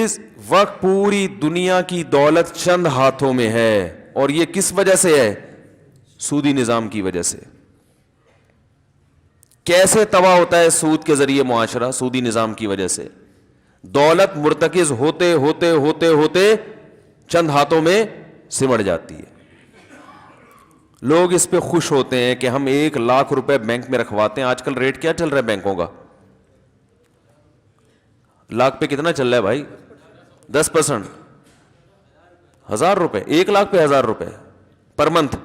اس وقت پوری دنیا کی دولت چند ہاتھوں میں ہے, اور یہ کس وجہ سے ہے؟ سودی نظام کی وجہ سے. کیسے تباہ ہوتا ہے سود کے ذریعے معاشرہ؟ سودی نظام کی وجہ سے. دولت مرتکز ہوتے ہوتے ہوتے ہوتے چند ہاتھوں میں سمٹ جاتی ہے. لوگ اس پہ خوش ہوتے ہیں کہ ہم 1,00,000 روپے بینک میں رکھواتے ہیں. آج کل ریٹ کیا چل رہا ہے بینکوں کا؟ لاکھ پہ کتنا چل رہا ہے بھائی؟ 10%. 1,000 روپے, 1,00,000 پہ 1,000 روپے پر منتھ.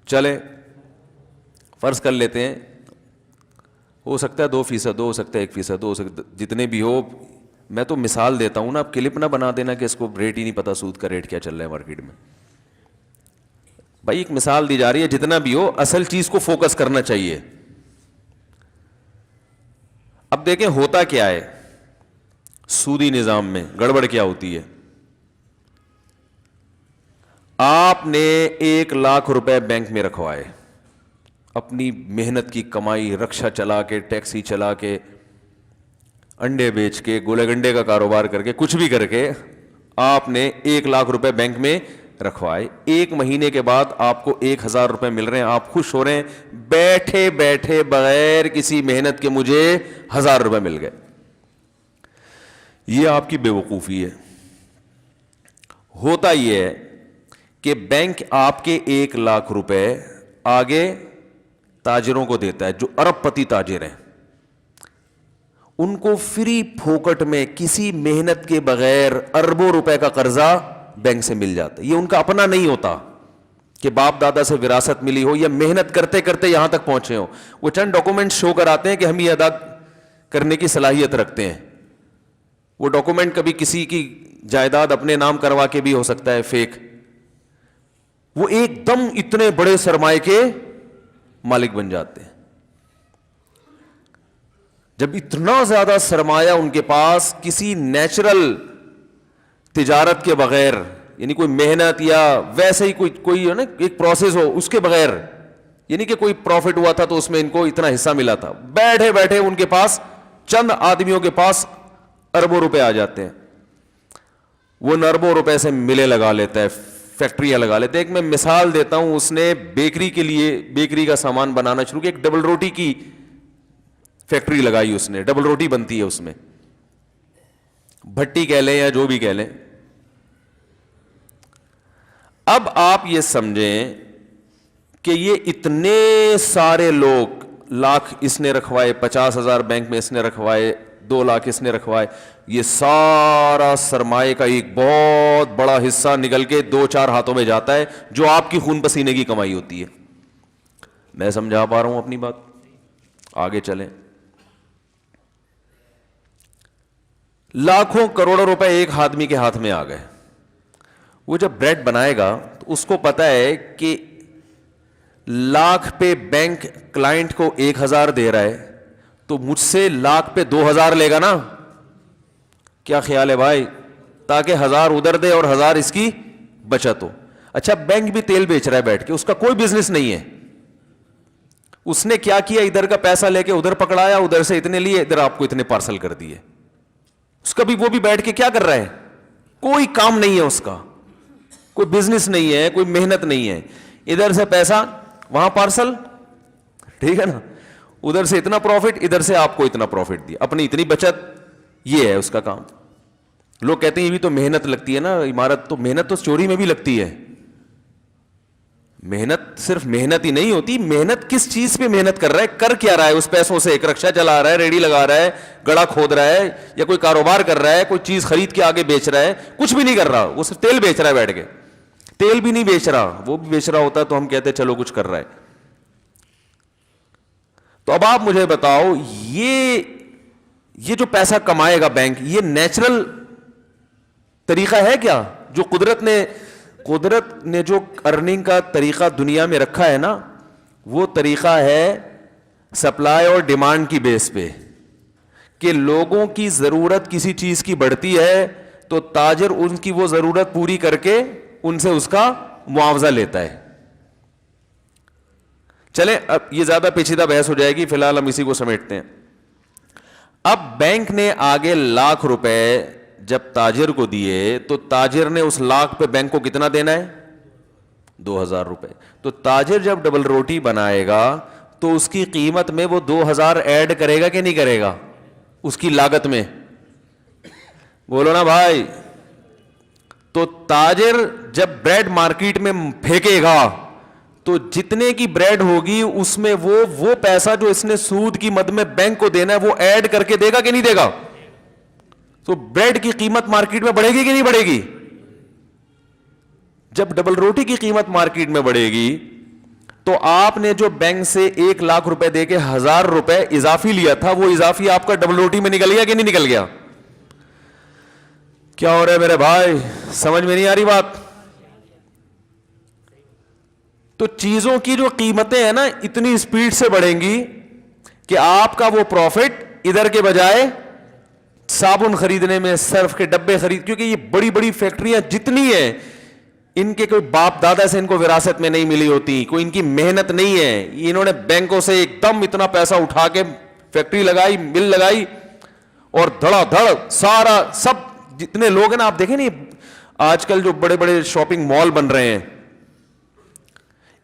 چلے فرض کر لیتے ہیں, ہو سکتا ہے 2%, ہو سکتا ہے 1%, ہو سکتا جتنے بھی ہو. میں تو مثال دیتا ہوں نا, اب کلپ نہ بنا دینا کہ اس کو ریٹ ہی نہیں پتا, سود کا ریٹ کیا چل رہا ہے مارکیٹ میں. بھائی ایک مثال دی جا رہی ہے, جتنا بھی ہو اصل چیز کو فوکس کرنا چاہیے. اب دیکھیں ہوتا کیا ہے سودی نظام میں, گڑبڑ کیا ہوتی ہے. آپ نے 1,00,000 روپے بینک میں رکھوائے, اپنی محنت کی کمائی, رکشا چلا کے, ٹیکسی چلا کے, انڈے بیچ کے, گولے گنڈے کا کاروبار کر کے, کچھ بھی کر کے آپ نے 1,00,000 روپے بینک میں رکھوائے. 1 مہینے کے بعد آپ کو 1,000 روپے مل رہے ہیں, آپ خوش ہو رہے ہیں, بیٹھے بیٹھے بغیر کسی محنت کے مجھے 1,000 روپے مل گئے. یہ آپ کی بے وقوفی ہے. ہوتا یہ ہے کہ بینک آپ کے 1,00,000 روپے آگے تاجروں کو دیتا ہے, جو ارب پتی تاجر ہیں, ان کو فری پھوکٹ میں کسی محنت کے بغیر اربوں روپے کا قرضہ بینک سے مل جاتا ہے. یہ ان کا اپنا نہیں ہوتا کہ باپ دادا سے وراثت ملی ہو یا محنت کرتے کرتے یہاں تک پہنچے ہو. وہ چند ڈاکومنٹ شو کراتے ہیں کہ ہم یہ ادا کرنے کی صلاحیت رکھتے ہیں. وہ ڈاکومنٹ کبھی کسی کی جائیداد اپنے نام کروا کے بھی ہو سکتا ہے فیک. وہ ایک دم اتنے بڑے سرمایے کے مالک بن جاتے ہیں. جب اتنا زیادہ سرمایہ ان کے پاس کسی نیچرل تجارت کے بغیر, یعنی کوئی محنت یا ویسے ہی کوئی ہے نا ایک پروسیس ہو اس کے بغیر, یعنی کہ کوئی پروفٹ ہوا تھا تو اس میں ان کو اتنا حصہ ملا تھا, بیٹھے بیٹھے ان کے پاس چند آدمیوں کے پاس اربوں روپے آ جاتے ہیں. وہ اربوں روپے سے ملے لگا لیتا ہے, فیکٹریاں لگا لیتے ہیں. ایک میں مثال دیتا ہوں, اس نے بیکری کے لیے بیکری کا سامان بنانا شروع کیا, ایک ڈبل روٹی کی فیکٹری لگائی اس نے, ڈبل روٹی بنتی ہے اس میں, بھٹی کہہ لیں یا جو بھی کہہ لیں. اب آپ یہ سمجھیں کہ یہ اتنے سارے لوگ, 1,00,000 اس نے رکھوائے, 50,000 بینک میں اس نے رکھوائے, 2,00,000 اس نے رکھوائے, یہ سارا سرمایہ کا ایک بہت بڑا حصہ نکل کے 2-4 ہاتھوں میں جاتا ہے, جو آپ کی خون پسینے کی کمائی ہوتی ہے. میں سمجھا پا رہا ہوں اپنی بات؟ آگے چلیں. لاکھوں کروڑوں روپے ایک آدمی کے ہاتھ میں آ گئے. وہ جب بریڈ بنائے گا تو اس کو پتا ہے کہ 1,00,000 پہ بینک کلائنٹ کو 1,000 دے رہا ہے, تو مجھ سے 1,00,000 پہ 2,000 لے گا نا. کیا خیال ہے بھائی؟ تاکہ 1,000 ادھر دے اور 1,000 اس کی بچت ہو. اچھا بینک بھی تیل بیچ رہا ہے بیٹھ کے, اس کا کوئی بزنس نہیں ہے. اس نے کیا کیا, ادھر کا پیسہ لے کے ادھر پکڑایا, ادھر سے اتنے لیے, ادھر آپ کو اتنے پارسل کر دیے. اس کا بھی وہ بھی بیٹھ کے کیا کر رہا ہے؟ کوئی کام نہیں ہے اس کا, کوئی بزنس نہیں ہے, کوئی محنت نہیں ہے. ادھر سے پیسہ وہاں پارسل, ٹھیک ہے نا, ادھر سے اتنا پروفٹ, ادھر سے آپ کو اتنا پروفٹ دیا, اپنی اتنی بچت. یہ ہے اس کا کام. لوگ کہتے ہیں یہ بھی تو محنت لگتی ہے نا عمارت, تو محنت تو چوری میں بھی لگتی ہے. محنت صرف محنت ہی نہیں ہوتی, محنت کس چیز پہ محنت کر رہا ہے, کر کیا رہا ہے اس پیسوں سے. ایک رکشہ چلا رہا ہے, ریڑھی لگا رہا ہے, گڑا کھود رہا ہے, یا کوئی کاروبار کر رہا ہے, کوئی چیز خرید کے آگے بیچ رہا ہے, کچھ بھی نہیں کر رہا, وہ صرف تیل بیچ رہا ہے بیٹھ کے. تیل بھی نہیں بیچ رہا, وہ بھی بیچ رہا ہوتا تو ہم کہتے چلو کچھ کر رہا ہے. تو اب آپ مجھے بتاؤ, یہ جو پیسہ کمائے گا بینک, یہ نیچرل طریقہ ہے کیا؟ جو قدرت نے جو ارننگ کا طریقہ دنیا میں رکھا ہے نا, وہ طریقہ ہے سپلائی اور ڈیمانڈ کی بیس پہ, کہ لوگوں کی ضرورت کسی چیز کی بڑھتی ہے تو تاجر ان کی وہ ضرورت پوری کر کے ان سے اس کا معاوضہ لیتا ہے. چلیں اب یہ زیادہ پیچیدہ بحث ہو جائے گی, فی الحال ہم اسی کو سمیٹتے ہیں. اب بینک نے آگے 1,00,000 روپے جب تاجر کو دیے تو تاجر نے اس لاکھ پہ بینک کو کتنا دینا ہے؟ 2000 روپے. تو تاجر جب ڈبل روٹی بنائے گا تو اس کی قیمت میں وہ 2000 ایڈ کرے گا کہ نہیں کرے گا اس کی لاگت میں؟ بولو نا بھائی. تو تاجر جب بریڈ مارکیٹ میں پھینکے گا تو جتنے کی بریڈ ہوگی اس میں وہ پیسہ جو اس نے سود کی مد میں بینک کو دینا ہے وہ ایڈ کر کے دے گا کہ نہیں دے گا؟ تو بریڈ کی قیمت مارکیٹ میں بڑھے گی کہ نہیں بڑھے گی؟ جب ڈبل روٹی کی قیمت مارکیٹ میں بڑھے گی تو آپ نے جو بینک سے 1 لاکھ روپے دے کے 1000 روپے اضافی لیا تھا وہ اضافی آپ کا ڈبل روٹی میں نکل گیا کہ نہیں نکل گیا؟ کیا ہو رہا ہے میرے بھائی؟ سمجھ میں نہیں آ رہی بات؟ تو چیزوں کی جو قیمتیں ہیں نا اتنی سپیڈ سے بڑھیں گی کہ آپ کا وہ پروفٹ ادھر کے بجائے صابن خریدنے میں، سرف کے ڈبے خرید، کیونکہ یہ بڑی بڑی فیکٹریاں جتنی ہیں ان کے کوئی باپ دادا سے ان کو وراثت میں نہیں ملی ہوتی، کوئی ان کی محنت نہیں ہے، انہوں نے بینکوں سے ایک دم اتنا پیسہ اٹھا کے فیکٹری لگائی، مل لگائی، اور دھڑا دھڑ سارا سب جتنے لوگ ہیں نا. آپ دیکھیں نہیں آج کل جو بڑے بڑے شاپنگ مال بن رہے ہیں،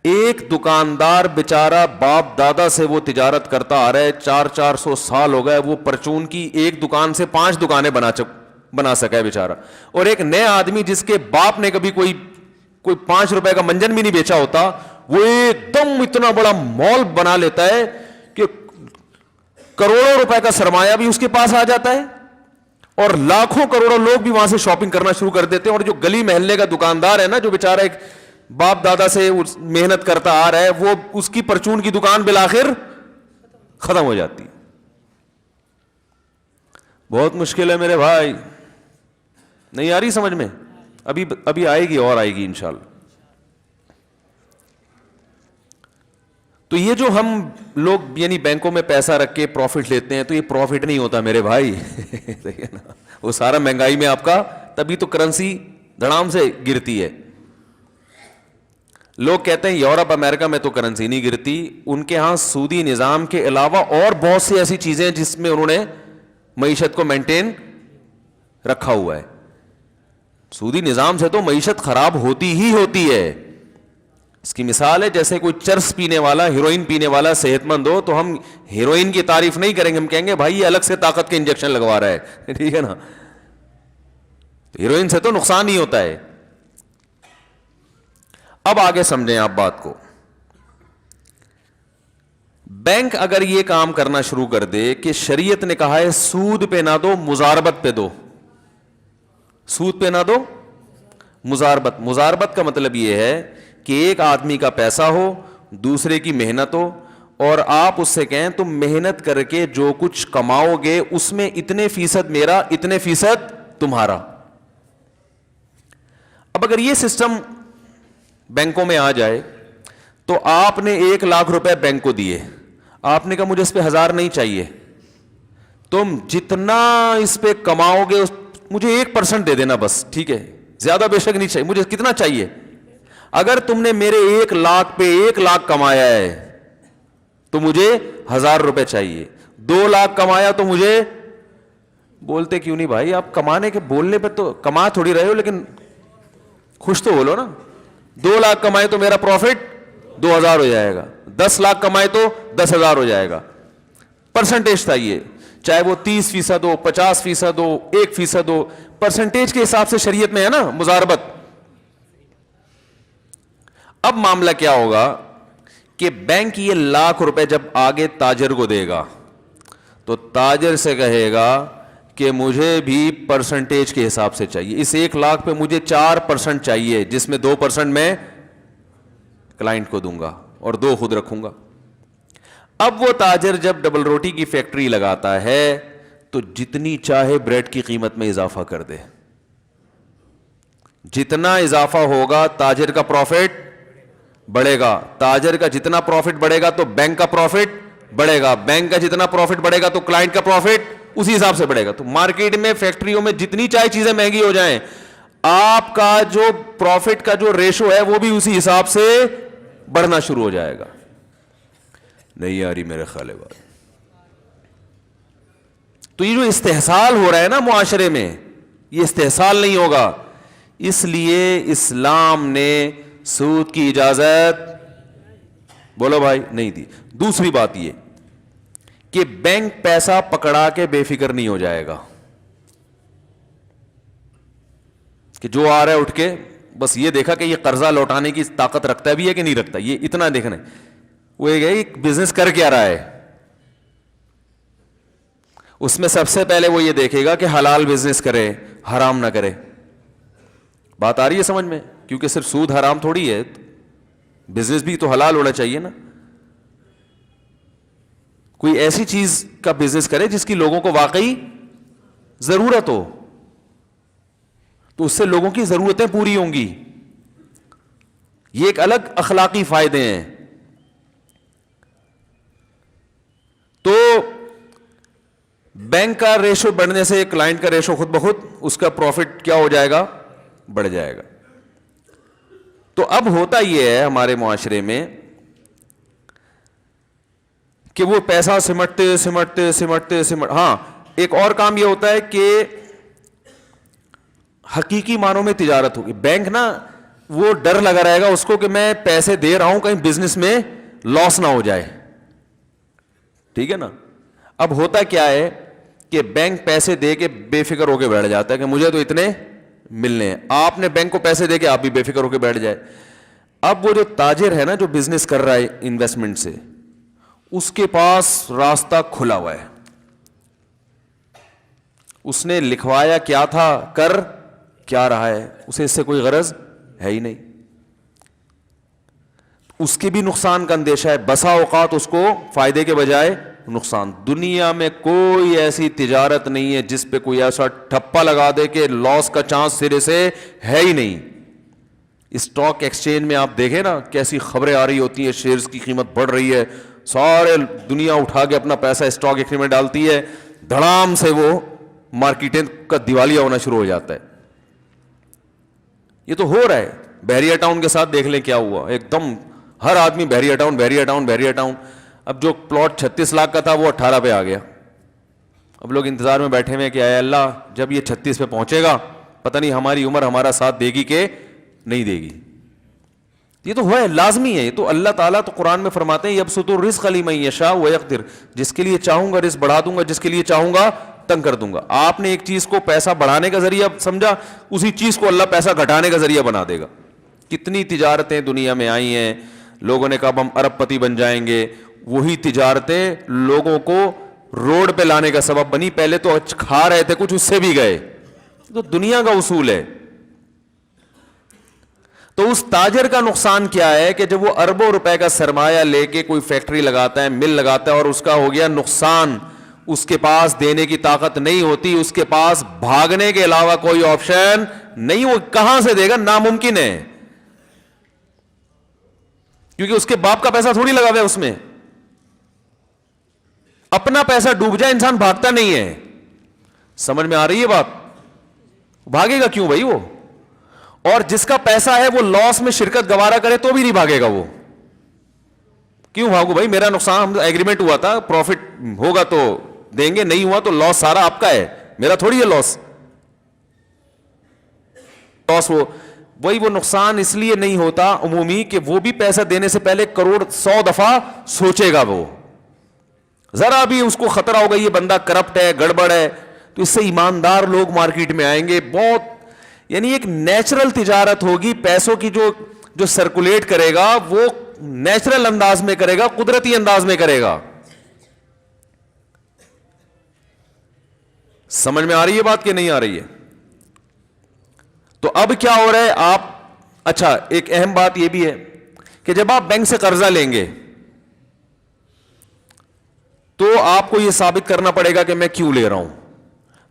ایک دکاندار بیچارہ باپ دادا سے وہ تجارت کرتا آ رہا ہے، 400 سال ہو گئے، وہ پرچون کی ایک دکان سے 5 دکانیں بنا سکا ہے بیچارہ. اور ایک نیا آدمی جس کے باپ نے کبھی کوئی 5 روپے کا منجن بھی نہیں بیچا ہوتا، وہ ایک دم اتنا بڑا مال بنا لیتا ہے کہ کروڑوں روپے کا سرمایہ بھی اس کے پاس آ جاتا ہے اور لاکھوں کروڑوں لوگ بھی وہاں سے شاپنگ کرنا شروع کر دیتے ہیں. اور جو گلی محلے کا دکاندار ہے نا، جو بیچارہ ایک باپ دادا سے محنت کرتا آ رہا ہے، وہ اس کی پرچون کی دکان بالآخر ختم ہو جاتی. بہت مشکل ہے میرے بھائی. نہیں آ رہی سمجھ میں؟ ابھی آئے گی اور آئے گی انشاءاللہ. تو یہ جو ہم لوگ یعنی بینکوں میں پیسہ رکھ کے پروفٹ لیتے ہیں، تو یہ پروفٹ نہیں ہوتا میرے بھائی. وہ سارا مہنگائی میں آپ کا، تبھی تو کرنسی دھڑام سے گرتی ہے. لوگ کہتے ہیں یورپ امریکہ میں تو کرنسی نہیں گرتی، ان کے ہاں سودی نظام کے علاوہ اور بہت سی ایسی چیزیں ہیں جس میں انہوں نے معیشت کو مینٹین رکھا ہوا ہے. سودی نظام سے تو معیشت خراب ہوتی ہی ہوتی ہے. اس کی مثال ہے جیسے کوئی چرس پینے والا، ہیروئن پینے والا صحت مند ہو تو ہم ہیروئن کی تعریف نہیں کریں گے، ہم کہیں گے بھائی یہ الگ سے طاقت کے انجیکشن لگوا رہا ہے. ٹھیک ہے نا؟ ہیروئن سے تو نقصان ہی ہوتا ہے. اب آگے سمجھیں آپ بات کو. بینک اگر یہ کام کرنا شروع کر دے کہ شریعت نے کہا ہے سود پہ نہ دو، مزاربت پہ دو. سود پہ نہ دو، مزاربت. مزاربت کا مطلب یہ ہے کہ ایک آدمی کا پیسہ ہو، دوسرے کی محنت ہو، اور آپ اس سے کہیں تم محنت کر کے جو کچھ کماؤ گے اس میں اتنے فیصد میرا، اتنے فیصد تمہارا. اب اگر یہ سسٹم بینکوں میں آ جائے تو آپ نے 1 لاکھ روپے بینک کو دیے، آپ نے کہا مجھے اس پہ 1000 نہیں چاہیے، تم جتنا اس پہ کماؤ گے مجھے 1% دے دینا بس، ٹھیک ہے، زیادہ بے شک نہیں چاہیے، مجھے کتنا چاہیے؟ اگر تم نے میرے 1 لاکھ پہ 1 لاکھ کمایا ہے تو مجھے 1000 روپے چاہیے. 2 لاکھ کمایا تو مجھے، بولتے کیوں نہیں بھائی؟ آپ کمانے کے بولنے پہ تو کما تھوڑی رہے ہو، لیکن خوش تو بولو نا. 2 لاکھ کمائے تو میرا پروفٹ 2000 ہو جائے گا، 10 لاکھ کمائے تو 10,000 ہو جائے گا. پرسنٹیج تھا یہ، چاہے وہ 30% ہو، 50% ہو، 1% ہو، پرسنٹیج کے حساب سے شریعت میں ہے نا مزاربت. اب معاملہ کیا ہوگا کہ بینک یہ 1 لاکھ روپے جب آگے تاجر کو دے گا تو تاجر سے کہے گا کہ مجھے بھی پرسنٹیج کے حساب سے چاہیے، اس 1 لاکھ پہ مجھے 4% چاہیے، جس میں 2% میں کلائنٹ کو دوں گا اور 2 خود رکھوں گا. اب وہ تاجر جب ڈبل روٹی کی فیکٹری لگاتا ہے تو جتنی چاہے بریڈ کی قیمت میں اضافہ کر دے. جتنا اضافہ ہوگا تاجر کا پروفٹ بڑھے گا. تاجر کا جتنا پروفٹ بڑھے گا تو بینک کا پروفٹ بڑھے گا. بینک کا جتنا پروفٹ بڑھے گا تو کلائنٹ کا پروفٹ اسی حساب سے بڑھے گا. تو مارکیٹ میں، فیکٹریوں میں جتنی چاہے چیزیں مہنگی ہو جائیں، آپ کا جو پروفٹ کا جو ریشو ہے وہ بھی اسی حساب سے بڑھنا شروع ہو جائے گا. نہیں آ رہی میرے خیال بات؟ تو یہ جو استحصال ہو رہا ہے نا معاشرے میں، یہ استحصال نہیں ہوگا. اس لیے اسلام نے سود کی اجازت بولو بھائی نہیں دی. دوسری بات یہ کہ بینک پیسہ پکڑا کے بے فکر نہیں ہو جائے گا کہ جو آ رہا ہے اٹھ کے بس یہ دیکھا کہ یہ قرضہ لوٹانے کی طاقت رکھتا ہے بھی ہے کہ نہیں رکھتا, یہ اتنا دیکھنا ہے. وہ ایک بزنس کر کے آ رہا ہے, اس میں سب سے پہلے وہ یہ دیکھے گا کہ حلال بزنس کرے, حرام نہ کرے. بات آ رہی ہے سمجھ میں؟ کیونکہ صرف سود حرام تھوڑی ہے, بزنس بھی تو حلال ہونا چاہیے نا. کوئی ایسی چیز کا بزنس کرے جس کی لوگوں کو واقعی ضرورت ہو, تو اس سے لوگوں کی ضرورتیں پوری ہوں گی. یہ ایک الگ اخلاقی فائدے ہیں. تو بینک کا ریشو بڑھنے سے کلائنٹ کا ریشو خود بخود اس کا پروفٹ کیا ہو جائے گا, بڑھ جائے گا. تو اب ہوتا یہ ہے ہمارے معاشرے میں کہ وہ پیسہ سمٹتے ہاں ایک اور کام یہ ہوتا ہے کہ حقیقی معنوں میں تجارت ہوگی. بینک نا وہ ڈر لگا رہے گا اس کو کہ میں پیسے دے رہا ہوں کہیں بزنس میں لاس نہ ہو جائے, ٹھیک ہے نا. اب ہوتا کیا ہے کہ بینک پیسے دے کے بے فکر ہو کے بیٹھ جاتا ہے کہ مجھے تو اتنے ملنے ہیں. آپ نے بینک کو پیسے دے کے آپ بھی بے فکر ہو کے بیٹھ جائے. اب وہ جو تاجر ہے نا جو بزنس کر رہا ہے انویسٹمنٹ سے, اس کے پاس راستہ کھلا ہوا ہے. اس نے لکھوایا کیا تھا, کر کیا رہا ہے, اسے اس سے کوئی غرض ہے ہی نہیں. اس کے بھی نقصان کا اندیشہ ہے, بسا اوقات اس کو فائدے کے بجائے نقصان. دنیا میں کوئی ایسی تجارت نہیں ہے جس پہ کوئی ایسا ٹھپا لگا دے کہ لاس کا چانس سرے سے ہے ہی نہیں. اسٹاک ایکسچینج میں آپ دیکھیں نا کیسی خبریں آ رہی ہوتی ہیں, شیئرز کی قیمت بڑھ رہی ہے, سارے دنیا اٹھا کے اپنا پیسہ اسٹاک ایکسچینج میں ڈالتی ہے, دھڑام سے وہ مارکیٹیں کا دیوالیہ ہونا شروع ہو جاتا ہے. یہ تو ہو رہا ہے. بحریہ ٹاؤن کے ساتھ دیکھ لیں کیا ہوا, ایک دم ہر آدمی بحریہ ٹاؤن. اب جو پلاٹ 36 لاکھ کا تھا وہ 18 پہ آ گیا. اب لوگ انتظار میں بیٹھے ہوئے کہ اے اللہ جب یہ 36 پہ پہنچے گا پتہ نہیں ہماری عمر ہمارا ساتھ دے گی کہ نہیں دے گی. یہ تو ہے, لازمی ہے. یہ تو اللہ تعالیٰ تو قرآن میں فرماتے ہیں یبسط الرزق لمن یشاء ویقدر, جس کے لیے چاہوں گا رزق بڑھا دوں گا, جس کے لیے چاہوں گا تنگ کر دوں گا. آپ نے ایک چیز کو پیسہ بڑھانے کا ذریعہ سمجھا, اسی چیز کو اللہ پیسہ گھٹانے کا ذریعہ بنا دے گا. کتنی تجارتیں دنیا میں آئی ہیں, لوگوں نے کہا ہم ارب پتی بن جائیں گے, وہی تجارتیں لوگوں کو روڈ پہ لانے کا سبب بنی. پہلے تو کھا رہے تھے کچھ, اس سے بھی گئے. تو دنیا کا اصول ہے. تو اس تاجر کا نقصان کیا ہے کہ جب وہ اربوں روپے کا سرمایہ لے کے کوئی فیکٹری لگاتا ہے, مل لگاتا ہے, اور اس کا ہو گیا نقصان, اس کے پاس دینے کی طاقت نہیں ہوتی, اس کے پاس بھاگنے کے علاوہ کوئی آپشن نہیں, وہ کہاں سے دے گا, ناممکن ہے. کیونکہ اس کے باپ کا پیسہ تھوڑی لگا ہوا ہے اس میں. اپنا پیسہ ڈوب جائے انسان بھاگتا نہیں ہے. سمجھ میں آ رہی ہے بات؟ بھاگے گا کیوں بھائی وہ؟ اور جس کا پیسہ ہے وہ لاس میں شرکت گوارا کرے تو بھی نہیں بھاگے گا وہ. کیوں بھاگو بھائی, میرا نقصان, ہم ایگریمنٹ ہوا تھا, پروفٹ ہوگا تو دیں گے, نہیں ہوا تو لاس سارا آپ کا ہے, میرا تھوڑی ہے لاس. وہی وہ نقصان اس لیے نہیں ہوتا عمومی کہ وہ بھی پیسہ دینے سے پہلے کروڑ 100 دفعہ سوچے گا. وہ ذرا بھی اس کو خطرہ ہوگا یہ بندہ کرپٹ ہے, گڑبڑ ہے, تو اس سے ایماندار لوگ مارکیٹ میں آئیں گے. بہت یعنی ایک نیچرل تجارت ہوگی. پیسوں کی جو سرکولیٹ کرے گا وہ نیچرل انداز میں کرے گا, قدرتی انداز میں کرے گا. سمجھ میں آ رہی ہے بات کہ نہیں آ رہی ہے؟ تو اب کیا ہو رہا ہے آپ, اچھا ایک اہم بات یہ بھی ہے کہ جب آپ بینک سے قرضہ لیں گے تو آپ کو یہ ثابت کرنا پڑے گا کہ میں کیوں لے رہا ہوں.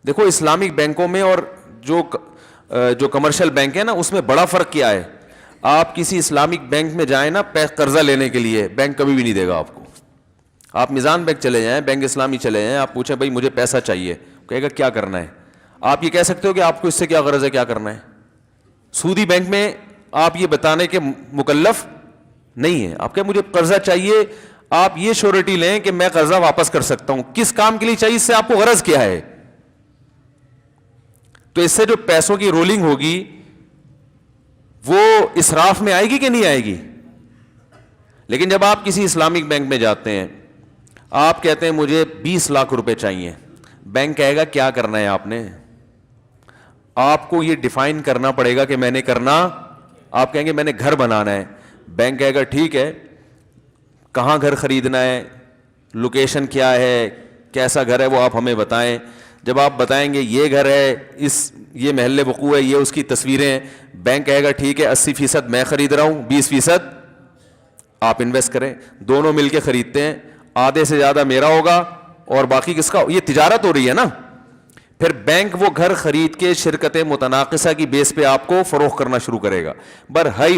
دیکھو اسلامک بینکوں میں اور جو کمرشل بینک ہے نا, اس میں بڑا فرق کیا ہے. آپ کسی اسلامک بینک میں جائیں نا قرضہ لینے کے لیے, بینک کبھی بھی نہیں دے گا آپ کو. آپ میزان بینک چلے جائیں, بینک اسلامی چلے جائیں, آپ پوچھیں بھائی مجھے پیسہ چاہیے, کہے گا کیا کرنا ہے. آپ یہ کہہ سکتے ہو کہ آپ کو اس سے کیا غرض ہے, کیا کرنا ہے. سودی بینک میں آپ یہ بتانے کے مکلف نہیں ہے. آپ کہ مجھے قرضہ چاہیے, آپ یہ شیورٹی لیں کہ میں قرضہ واپس کر سکتا ہوں. کس کام کے لیے چاہیے, اس سے آپ کو غرض کیا ہے. تو اس سے جو پیسوں کی رولنگ ہوگی وہ اسراف میں آئے گی کہ نہیں آئے گی؟ لیکن جب آپ کسی اسلامک بینک میں جاتے ہیں, آپ کہتے ہیں مجھے 20 لاکھ روپے چاہیے, بینک کہے گا کیا کرنا ہے آپ نے؟ آپ کو یہ ڈیفائن کرنا پڑے گا کہ میں نے کرنا, آپ کہیں گے میں نے گھر بنانا ہے, بینک کہے گا ٹھیک ہے, کہاں گھر خریدنا ہے, لوکیشن کیا ہے, کیسا گھر ہے وہ آپ ہمیں بتائیں. جب آپ بتائیں گے یہ گھر ہے, یہ محلے وقوع ہے, یہ اس کی تصویریں ہیں, بینک کہے گا ٹھیک ہے 80% میں خرید رہا ہوں, 20% آپ انویسٹ کریں. دونوں مل کے خریدتے ہیں, آدھے سے زیادہ میرا ہوگا اور باقی کس کا؟ یہ تجارت ہو رہی ہے نا. پھر بینک وہ گھر خرید کے شرکت متناقصہ کی بیس پہ آپ کو فروخت کرنا شروع کرے گا.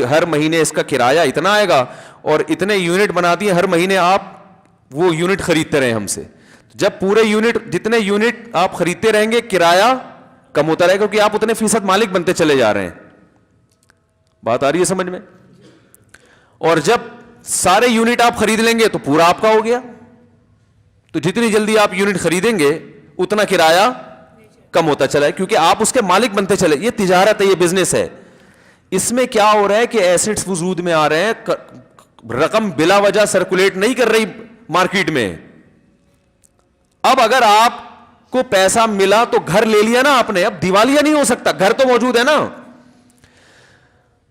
ہر مہینے اس کا کرایہ اتنا آئے گا اور اتنے یونٹ بنا دیے, ہر مہینے آپ وہ یونٹ خریدتے رہیں ہم سے. جب پورے یونٹ, جتنے یونٹ آپ خریدتے رہیں گے کرایہ کم ہوتا رہے گا, کیونکہ آپ اتنے فیصد مالک بنتے چلے جا رہے ہیں. بات آ رہی ہے سمجھ میں؟ اور جب سارے یونٹ آپ خرید لیں گے تو پورا آپ کا ہو گیا. تو جتنی جلدی آپ یونٹ خریدیں گے اتنا کرایہ کم ہوتا چلا ہے, کیونکہ آپ اس کے مالک بنتے چلے. یہ تجارت ہے, یہ بزنس ہے. اس میں کیا ہو رہا ہے کہ ایسٹس وجود میں آ رہے ہیں, رقم بلا وجہ سرکولیٹ نہیں کر رہی مارکیٹ میں. اب اگر آپ کو پیسہ ملا تو گھر لے لیا نا آپ نے, اب دیوالیہ نہیں ہو سکتا, گھر تو موجود ہے نا.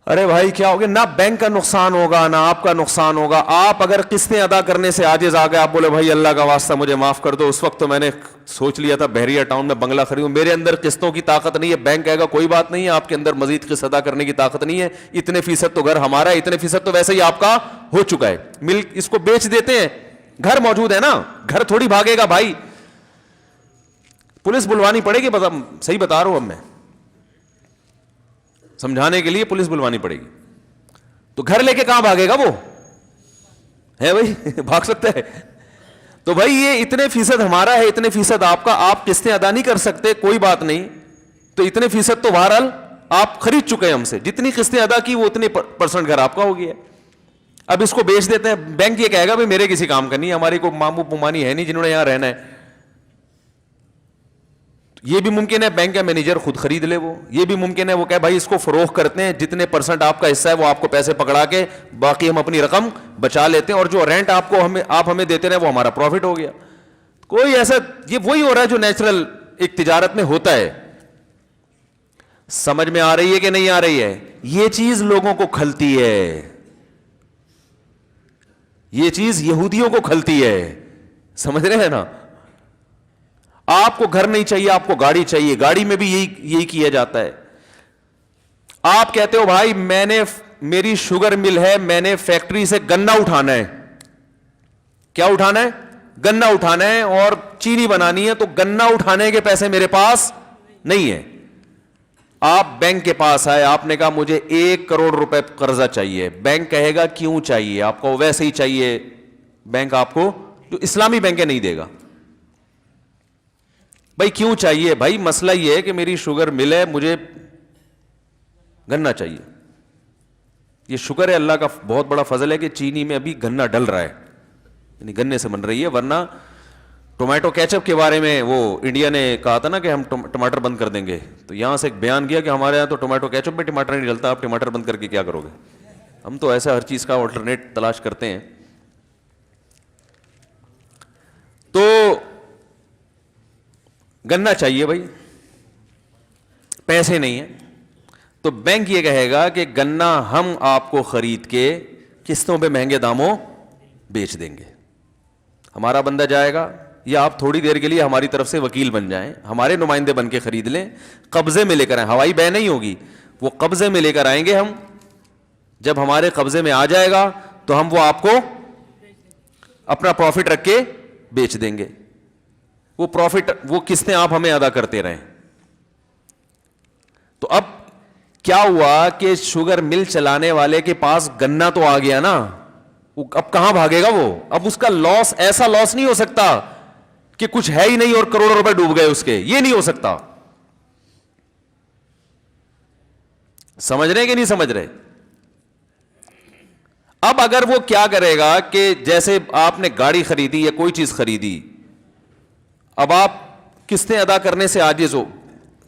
ارے بھائی کیا ہوگا, نہ بینک کا نقصان ہوگا نہ آپ کا نقصان ہوگا. آپ اگر قسطیں ادا کرنے سے عاجز آ گئے, آپ بولے بھائی اللہ کا واسطہ مجھے معاف کر دو, اس وقت تو میں نے سوچ لیا تھا بحریہ ٹاؤن میں بنگلہ خریدوں, میرے اندر قسطوں کی طاقت نہیں ہے. بینک کہے گا کوئی بات نہیں ہے, آپ کے اندر مزید قسط ادا کرنے کی طاقت نہیں ہے, اتنے فیصد تو گھر ہمارا ہے, اتنے فیصد تو ویسے ہی آپ کا ہو چکا ہے, ملک اس کو بیچ دیتے ہیں, گھر موجود ہے نا, گھر تھوڑی بھاگے گا بھائی. پولیس بلوانی پڑے گی, صحیح بتا رہا ہوں, اب میں سمجھانے کے لیے پولیس بلوانی پڑے گی. تو گھر لے کے کہاں بھاگے گا وہ, ہے بھائی بھاگ سکتا ہے؟ تو بھائی یہ اتنے فیصد ہمارا ہے, اتنے فیصد آپ کا, آپ قسطیں ادا نہیں کر سکتے, کوئی بات نہیں, تو اتنے فیصد تو بہرحال آپ خرید چکے ہیں ہم سے, جتنی قسطیں ادا کی وہ اتنے پرسنٹ گھر آپ کا ہو گیا. اب اس کو بیچ دیتے ہیں. بینک یہ کہے گا بھائی میرے کسی کام کا نہیں, ہماری کوئی مامو پمانی ہے نہیں جنہوں نے یہاں رہنا ہے. یہ بھی ممکن ہے بینک کا مینیجر خود خرید لے, وہ یہ بھی ممکن ہے وہ کہے بھائی اس کو فروخت کرتے ہیں, جتنے پرسنٹ آپ کا حصہ ہے وہ آپ کو پیسے پکڑا کے باقی ہم اپنی رقم بچا لیتے ہیں, اور جو رینٹ آپ ہمیں دیتے رہے وہ ہمارا پروفٹ ہو گیا. کوئی ایسا, یہ وہی ہو رہا ہے جو نیچرل ایک تجارت میں ہوتا ہے. سمجھ میں آ رہی ہے کہ نہیں آ رہی ہے؟ یہ چیز لوگوں کو کھلتی ہے, یہ چیز یہودیوں کو کھلتی ہے, سمجھ رہے ہیں نا. آپ کو گھر نہیں چاہیے, آپ کو گاڑی چاہیے, گاڑی میں بھی یہی کیا جاتا ہے. آپ کہتے ہو بھائی میری شوگر مل ہے, میں نے فیکٹری سے گنا اٹھانا ہے. کیا اٹھانا ہے؟ گنا اٹھانا ہے, اور چینی بنانی ہے, تو گنا اٹھانے کے پیسے میرے پاس نہیں ہے. آپ بینک کے پاس آئے, آپ نے کہا مجھے 1 کروڑ روپے قرضہ چاہیے. بینک کہے گا کیوں چاہیے؟ آپ کو ویسے ہی چاہیے. بینک آپ کو, جو اسلامی بینک ہے, نہیں دے گا. بھائی کیوں چاہیے؟ بھائی مسئلہ یہ ہے کہ میری شوگر مل ہے, مجھے گنا چاہیے. یہ شکر ہے اللہ کا بہت بڑا فضل ہے کہ چینی میں ابھی گنا ڈل رہا ہے, یعنی گنے سے بن رہی ہے. ورنہ ٹومیٹو کیچپ کے بارے میں وہ انڈیا نے کہا تھا نا کہ ہم ٹماٹر بند کر دیں گے, تو یہاں سے ایک بیان کیا کہ ہمارے یہاں تو ٹومیٹو کیچپ میں ٹماٹر نہیں ڈلتا, آپ ٹماٹر بند کر کے کیا کرو گے؟ ہم تو ایسا ہر چیز کا آلٹرنیٹ تلاش کرتے ہیں. تو گنا چاہیے بھائی, پیسے نہیں ہیں, تو بینک یہ کہے گا کہ گنا ہم آپ کو خرید کے قسطوں پہ مہنگے داموں بیچ دیں گے. ہمارا بندہ جائے گا, یا آپ تھوڑی دیر کے لیے ہماری طرف سے وکیل بن جائیں, ہمارے نمائندے بن کے خرید لیں, قبضے میں لے کر آئیں. ہوائی بے نہیں ہوگی, وہ قبضے میں لے کر آئیں گے ہم. جب ہمارے قبضے میں آ جائے گا تو ہم وہ آپ کو اپنا پروفٹ رکھ کے بیچ دیں گے. وہ پروفٹ, وہ قسطیں آپ ہمیں ادا کرتے رہیں. تو اب کیا ہوا کہ شوگر مل چلانے والے کے پاس گنا تو آ گیا نا, اب کہاں بھاگے گا وہ؟ اب اس کا لاس, ایسا لاس نہیں ہو سکتا کہ کچھ ہے ہی نہیں اور کروڑوں روپے ڈوب گئے اس کے, یہ نہیں ہو سکتا. سمجھ رہے کہ نہیں سمجھ رہے؟ اب اگر وہ کیا کرے گا کہ جیسے آپ نے گاڑی خریدی یا کوئی چیز خریدی, اب آپ قسطیں ادا کرنے سے عاجز ہو,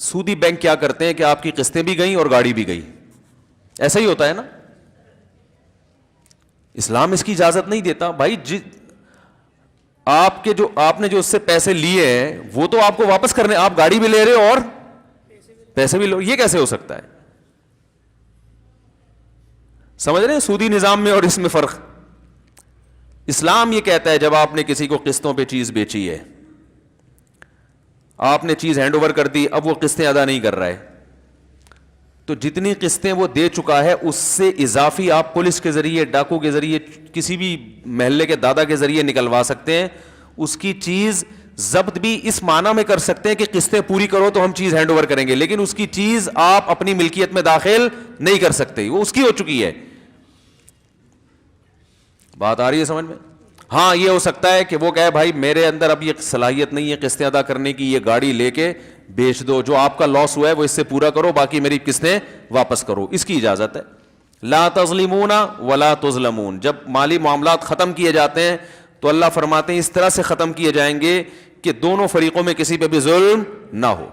سودی بینک کیا کرتے ہیں کہ آپ کی قسطیں بھی گئیں اور گاڑی بھی گئی, ایسا ہی ہوتا ہے نا. اسلام اس کی اجازت نہیں دیتا بھائی. آپ نے جو اس سے پیسے لیے ہیں وہ تو آپ کو واپس کرنے, آپ گاڑی بھی لے رہے ہو اور پیسے بھی لو, یہ کیسے ہو سکتا ہے؟ سمجھ رہے ہیں سودی نظام میں اور اس میں فرق. اسلام یہ کہتا ہے جب آپ نے کسی کو قسطوں پہ چیز بیچی ہے, آپ نے چیز ہینڈ اوور کر دی, اب وہ قسطیں ادا نہیں کر رہا ہے, تو جتنی قسطیں وہ دے چکا ہے اس سے اضافی آپ پولیس کے ذریعے, ڈاکو کے ذریعے, کسی بھی محلے کے دادا کے ذریعے نکلوا سکتے ہیں. اس کی چیز ضبط بھی اس معنی میں کر سکتے ہیں کہ قسطیں پوری کرو تو ہم چیز ہینڈ اوور کریں گے, لیکن اس کی چیز آپ اپنی ملکیت میں داخل نہیں کر سکتے, وہ اس کی ہو چکی ہے. بات آ رہی ہے سمجھ میں؟ ہاں یہ ہو سکتا ہے کہ وہ کہے بھائی میرے اندر اب یہ صلاحیت نہیں ہے قسطیں ادا کرنے کی, یہ گاڑی لے کے بیچ دو, جو آپ کا لاس ہوا ہے وہ اس سے پورا کرو, باقی میری قسطیں واپس کرو, اس کی اجازت ہے. لا تظلمون ولا تظلمون. جب مالی معاملات ختم کیے جاتے ہیں تو اللہ فرماتے ہیں اس طرح سے ختم کیے جائیں گے کہ دونوں فریقوں میں کسی پہ بھی ظلم نہ ہو.